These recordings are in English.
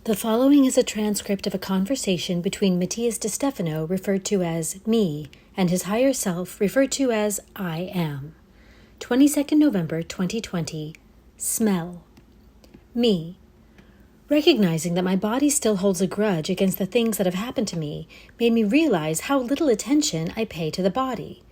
The following is a transcript of a conversation between Matías De Stefano, referred to as me, and his higher self, referred to as I am. 22nd November 2020. Smell. Me. Recognizing that my body still holds a grudge against the things that have happened to me made me realize how little attention I pay to the body.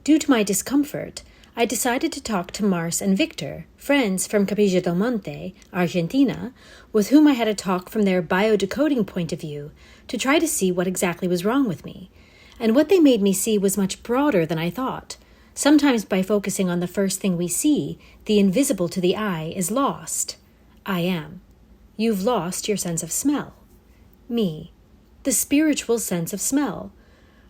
Due to my discomfort, I decided to talk to Mars and Victor, friends from Capilla del Monte, Argentina, with whom I had a talk from their biodecoding point of view to try to see what exactly was wrong with me. And what they made me see was much broader than I thought. Sometimes by focusing on the first thing we see, the invisible to the eye is lost. I am. You've lost your sense of smell. Me. The spiritual sense of smell.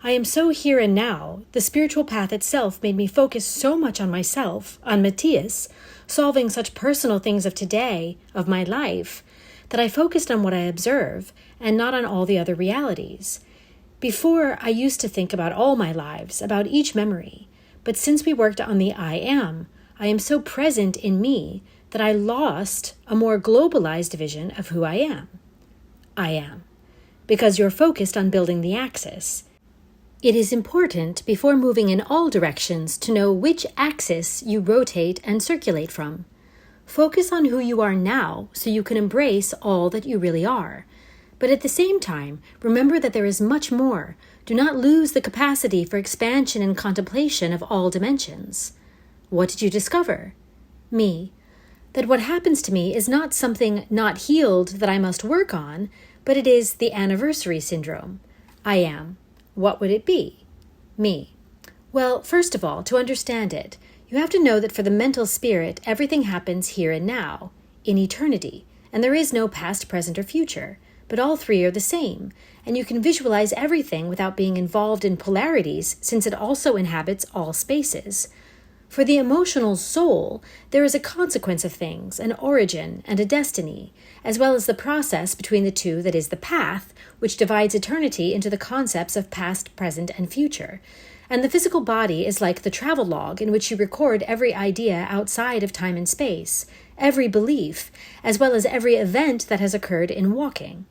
I am so here and now, the spiritual path itself made me focus so much on myself, on Matias, solving such personal things of today, of my life, that I focused on what I observe and not on all the other realities. Before, I used to think about all my lives, about each memory, but since we worked on the I am so present in me that I lost a more globalized vision of who I am. I am. Because you're focused on building the axis. It is important, before moving in all directions, to know which axis you rotate and circulate from. Focus on who you are now so you can embrace all that you really are. But at the same time, remember that there is much more. Do not lose the capacity for expansion and contemplation of all dimensions. What did you discover? Me. That what happens to me is not something not healed that I must work on, but it is the anniversary syndrome. I am. What would it be? Me. Well, first of all, to understand it, you have to know that for the mental spirit, everything happens here and now, in eternity, and there is no past, present, or future, but all three are the same, and you can visualize everything without being involved in polarities, since it also inhabits all spaces. For the emotional soul, there is a consequence of things, an origin, and a destiny, as well as the process between the two that is the path, which divides eternity into the concepts of past, present, and future. And the physical body is like the travel log in which you record every idea outside of time and space, every belief, as well as every event that has occurred in walking.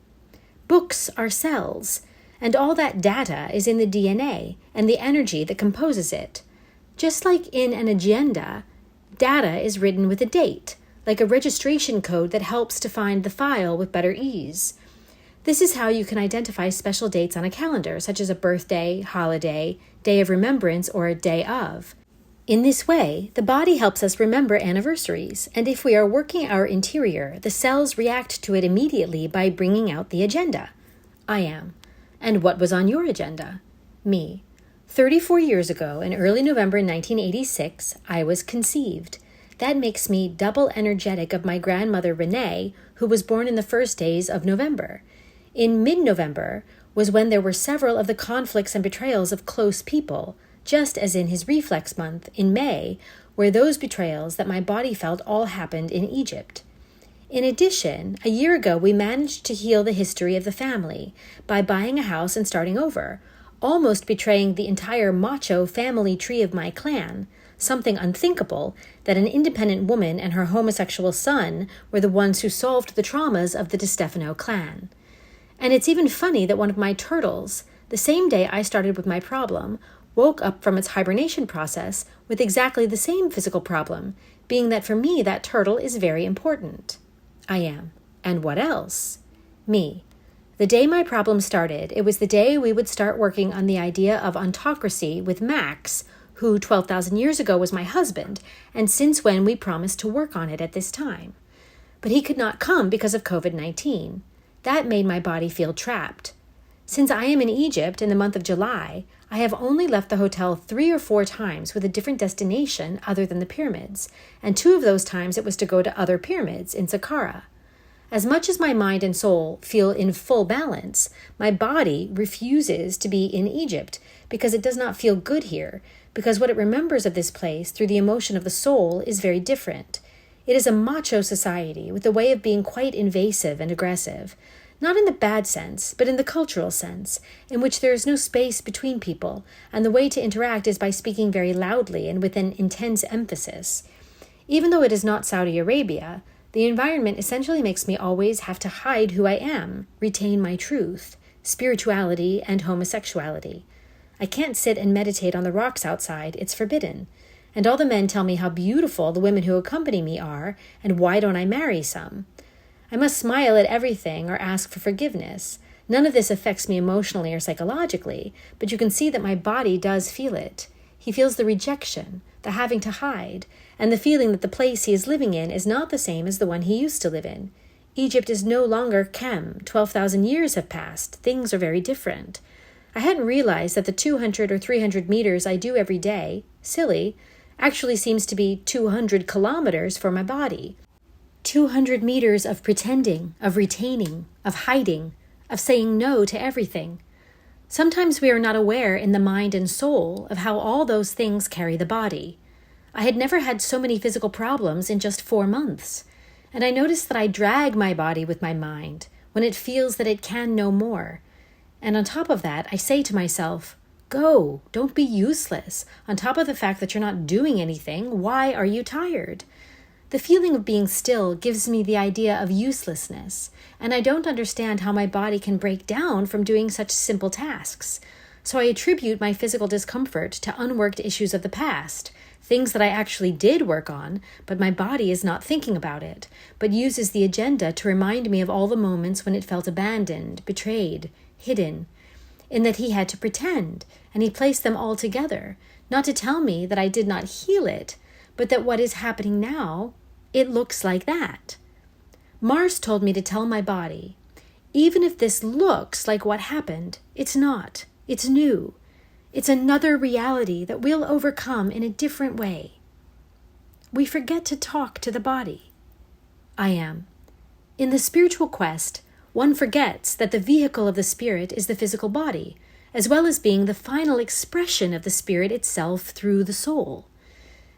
Books are cells, and all that data is in the DNA and the energy that composes it. Just like in an agenda, data is written with a date, like a registration code that helps to find the file with better ease. This is how you can identify special dates on a calendar, such as a birthday, holiday, day of remembrance, or a day of. In this way, the body helps us remember anniversaries, and if we are working our interior, the cells react to it immediately by bringing out the agenda. I am. And what was on your agenda? Me. 34 years ago, in early November 1986, I was conceived. That makes me double energetic of my grandmother Renee, who was born in the first days of November. In mid-November was when there were several of the conflicts and betrayals of close people, just as in his reflex month, in May, where those betrayals that my body felt all happened in Egypt. In addition, a year ago we managed to heal the history of the family by buying a house and starting over, almost betraying the entire macho family tree of my clan, something unthinkable that an independent woman and her homosexual son were the ones who solved the traumas of the De Stefano clan. And it's even funny that one of my turtles, the same day I started with my problem, woke up from its hibernation process with exactly the same physical problem, being that for me that turtle is very important. I am. And what else? Me. The day my problem started, it was the day we would start working on the idea of ontocracy with Max, who 12,000 years ago was my husband, and since when we promised to work on it at this time. But he could not come because of COVID-19. That made my body feel trapped. Since I am in Egypt in the month of July, I have only left the hotel 3 or 4 times with a different destination other than the pyramids, and 2 of those times it was to go to other pyramids in Saqqara. As much as my mind and soul feel in full balance, my body refuses to be in Egypt because it does not feel good here, because what it remembers of this place through the emotion of the soul is very different. It is a macho society with a way of being quite invasive and aggressive, not in the bad sense, but in the cultural sense, in which there is no space between people, and the way to interact is by speaking very loudly and with an intense emphasis. Even though it is not Saudi Arabia, The environment essentially makes me always have to hide who I am, retain my truth, spirituality, and homosexuality. I can't sit and meditate on the rocks outside, it's forbidden. And all the men tell me how beautiful the women who accompany me are, and why don't I marry some? I must smile at everything or ask for forgiveness. None of this affects me emotionally or psychologically, but you can see that my body does feel it. He feels the rejection, the having to hide, and the feeling that the place he is living in is not the same as the one he used to live in. Egypt is no longer Kem. 12,000 years have passed. Things are very different. I hadn't realized that the 200 or 300 meters I do every day, silly, actually seems to be 200 kilometers for my body. 200 meters of pretending, of retaining, of hiding, of saying no to everything. Sometimes we are not aware in the mind and soul of how all those things carry the body. I had never had so many physical problems in just 4 months, and I noticed that I drag my body with my mind when it feels that it can no more. And on top of that, I say to myself, go, don't be useless. On top of the fact that you're not doing anything, why are you tired? The feeling of being still gives me the idea of uselessness, and I don't understand how my body can break down from doing such simple tasks. So I attribute my physical discomfort to unworked issues of the past, things that I actually did work on, but my body is not thinking about it, but uses the agenda to remind me of all the moments when it felt abandoned, betrayed, hidden, in that he had to pretend, and he placed them all together, not to tell me that I did not heal it, but that what is happening now, it looks like that. Mars told me to tell my body, even if this looks like what happened, it's not. It's new. It's another reality that we'll overcome in a different way. We forget to talk to the body. I am. In the spiritual quest, one forgets that the vehicle of the spirit is the physical body, as well as being the final expression of the spirit itself through the soul.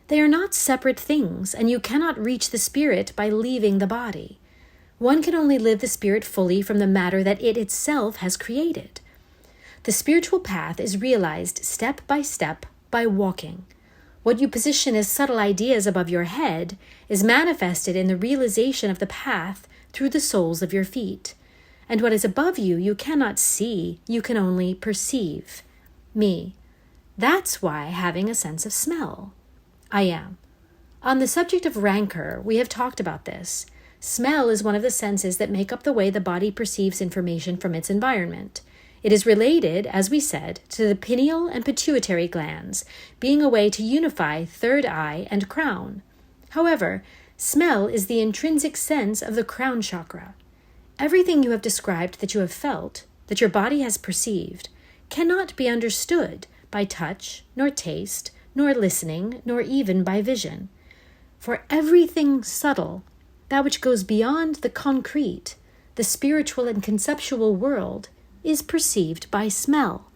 They are not separate things, and you cannot reach the spirit by leaving the body. One can only live the spirit fully from the matter that it itself has created. The spiritual path is realized step by walking. What you position as subtle ideas above your head is manifested in the realization of the path through the soles of your feet. And what is above you, you cannot see, you can only perceive. Me. That's why having a sense of smell. I am. On the subject of rancor, we have talked about this. Smell is one of the senses that make up the way the body perceives information from its environment. It is related, as we said, to the pineal and pituitary glands, being a way to unify third eye and crown. However, smell is the intrinsic sense of the crown chakra. Everything you have described that you have felt, that your body has perceived, cannot be understood by touch, nor taste, nor listening, nor even by vision. For everything subtle, that which goes beyond the concrete, the spiritual and conceptual world, is perceived by smell.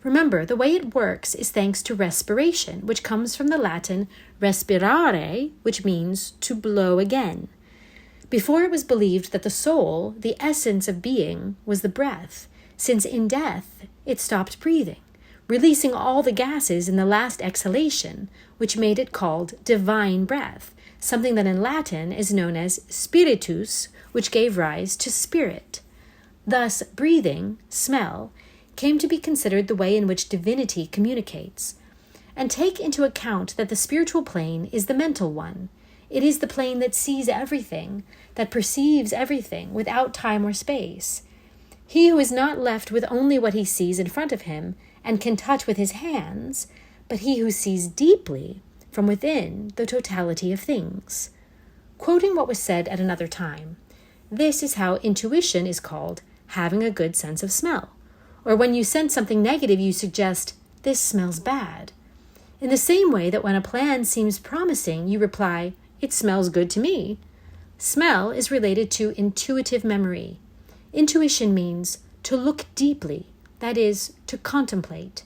Remember, the way it works is thanks to respiration, which comes from the Latin respirare, which means to blow again. Before it was believed that the soul, the essence of being, was the breath, since in death it stopped breathing, releasing all the gases in the last exhalation, which made it called divine breath, something that in Latin is known as spiritus, which gave rise to spirit. Thus, breathing, smell, came to be considered the way in which divinity communicates. And take into account that the spiritual plane is the mental one. It is the plane that sees everything, that perceives everything without time or space. He who is not left with only what he sees in front of him and can touch with his hands, but he who sees deeply from within the totality of things. Quoting what was said at another time, this is how intuition is called having a good sense of smell. Or when you sense something negative, you suggest, this smells bad. In the same way that when a plan seems promising, you reply, it smells good to me. Smell is related to intuitive memory. Intuition means to look deeply, that is, to contemplate.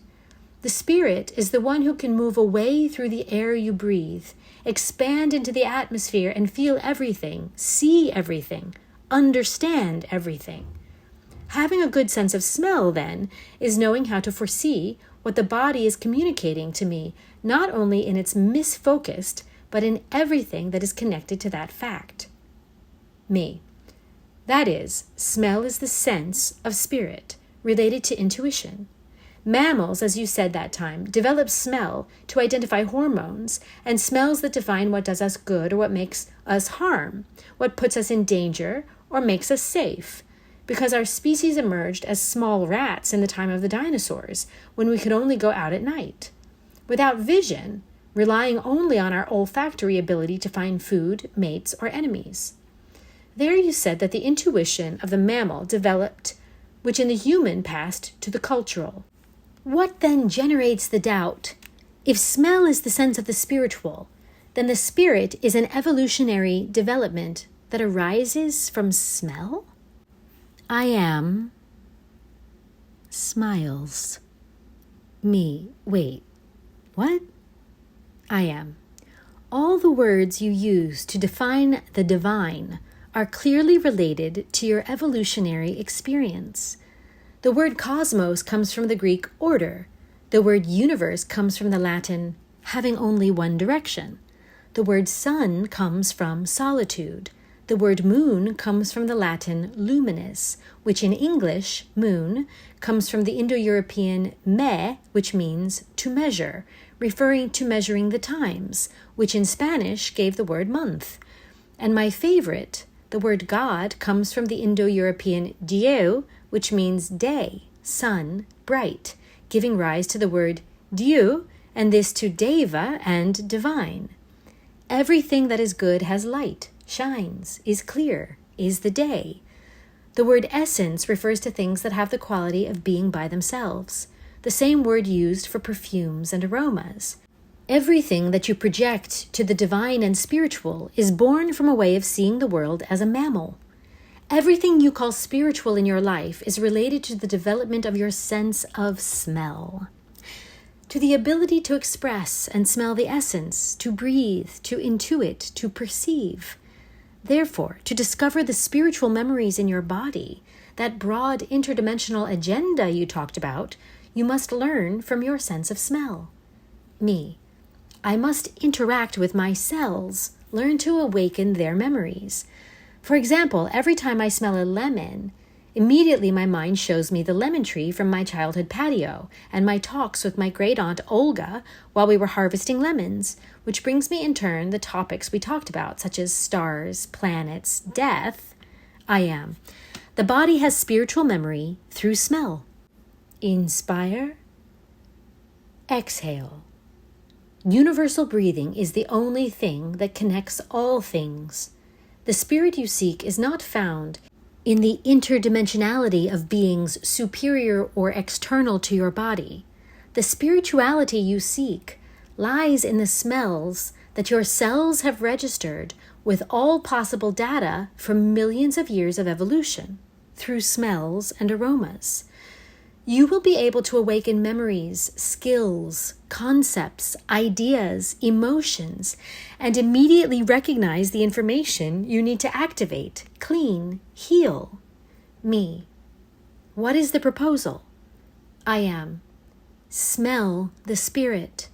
The spirit is the one who can move away through the air you breathe, expand into the atmosphere and feel everything, see everything, understand everything. Having a good sense of smell, then, is knowing how to foresee what the body is communicating to me, not only in its misfocused, but in everything that is connected to that fact. Me. That is, smell is the sense of spirit, related to intuition. Mammals, as you said that time, develop smell to identify hormones and smells that define what does us good or what makes us harm, what puts us in danger or makes us safe. Because our species emerged as small rats in the time of the dinosaurs, when we could only go out at night. Without vision, relying only on our olfactory ability to find food, mates, or enemies. There you said that the intuition of the mammal developed, which in the human passed to the cultural. What then generates the doubt? If smell is the sense of the spiritual, then the spirit is an evolutionary development that arises from smell? I am smiles. Me. Wait. What? I am. All the words you use to define the divine are clearly related to your evolutionary experience. The word cosmos comes from the Greek order. The word universe comes from the Latin having only one direction. The word sun comes from solitude. The word moon comes from the Latin luminous, which in English, moon, comes from the Indo-European me, which means to measure, referring to measuring the times, which in Spanish gave the word month. And my favorite, the word God, comes from the Indo-European dieu, which means day, sun, bright, giving rise to the word Dieu, and this to deva and divine. Everything that is good has light, shines, is clear, is the day. The word essence refers to things that have the quality of being by themselves, the same word used for perfumes and aromas. Everything that you project to the divine and spiritual is born from a way of seeing the world as a mammal. Everything you call spiritual in your life is related to the development of your sense of smell, to the ability to express and smell the essence, to breathe, to intuit, to perceive. Therefore, to discover the spiritual memories in your body, that broad interdimensional agenda you talked about, you must learn from your sense of smell. Me. I must interact with my cells, learn to awaken their memories. For example, every time I smell a lemon, immediately my mind shows me the lemon tree from my childhood patio and my talks with my great-aunt Olga while we were harvesting lemons, which brings me in turn the topics we talked about, such as stars, planets, death. I am. The body has spiritual memory through smell. Inspire. Exhale. Universal breathing is the only thing that connects all things. The spirit you seek is not found in the interdimensionality of beings superior or external to your body. The spirituality you seek lies in the smells that your cells have registered with all possible data from millions of years of evolution through smells and aromas. You will be able to awaken memories, skills, concepts, ideas, emotions, and immediately recognize the information you need to activate, clean, heal. Me. What is the proposal? I am. Smell the spirit.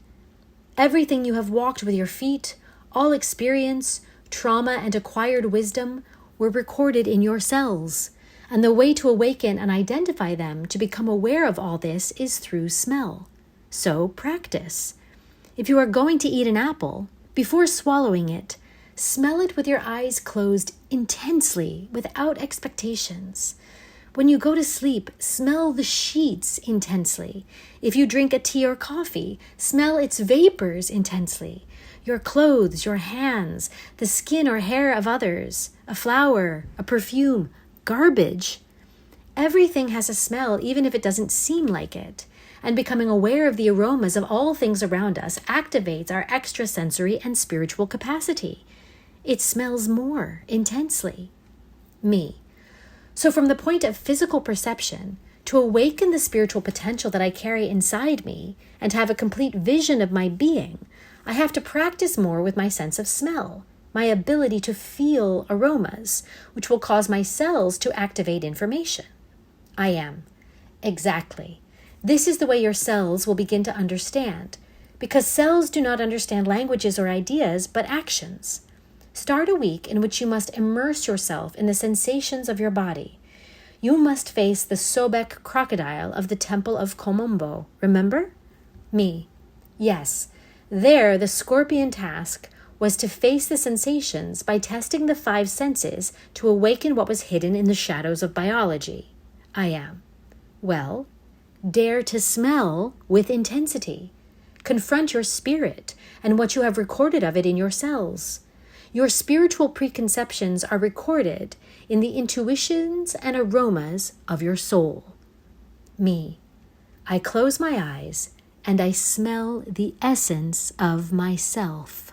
Everything you have walked with your feet, all experience, trauma, and acquired wisdom were recorded in your cells. And the way to awaken and identify them, to become aware of all this, is through smell. So practice. If you are going to eat an apple, before swallowing it, smell it with your eyes closed intensely, without expectations. When you go to sleep, smell the sheets intensely. If you drink a tea or coffee, smell its vapors intensely. Your clothes, your hands, the skin or hair of others, a flower, a perfume, garbage. Everything has a smell, even if it doesn't seem like it. And becoming aware of the aromas of all things around us activates our extrasensory and spiritual capacity. It smells more intensely. Me. So from the point of physical perception, to awaken the spiritual potential that I carry inside me and to have a complete vision of my being, I have to practice more with my sense of smell, my ability to feel aromas, which will cause my cells to activate information. I am. Exactly. This is the way your cells will begin to understand, because cells do not understand languages or ideas, but actions. Start a week in which you must immerse yourself in the sensations of your body. You must face the Sobek crocodile of the temple of Komombo. Remember? Me. Yes. There, the scorpion task was to face the sensations by testing the 5 senses to awaken what was hidden in the shadows of biology. I am. Well, dare to smell with intensity. Confront your spirit and what you have recorded of it in your cells. Your spiritual preconceptions are recorded in the intuitions and aromas of your soul. Me. I close my eyes and I smell the essence of myself.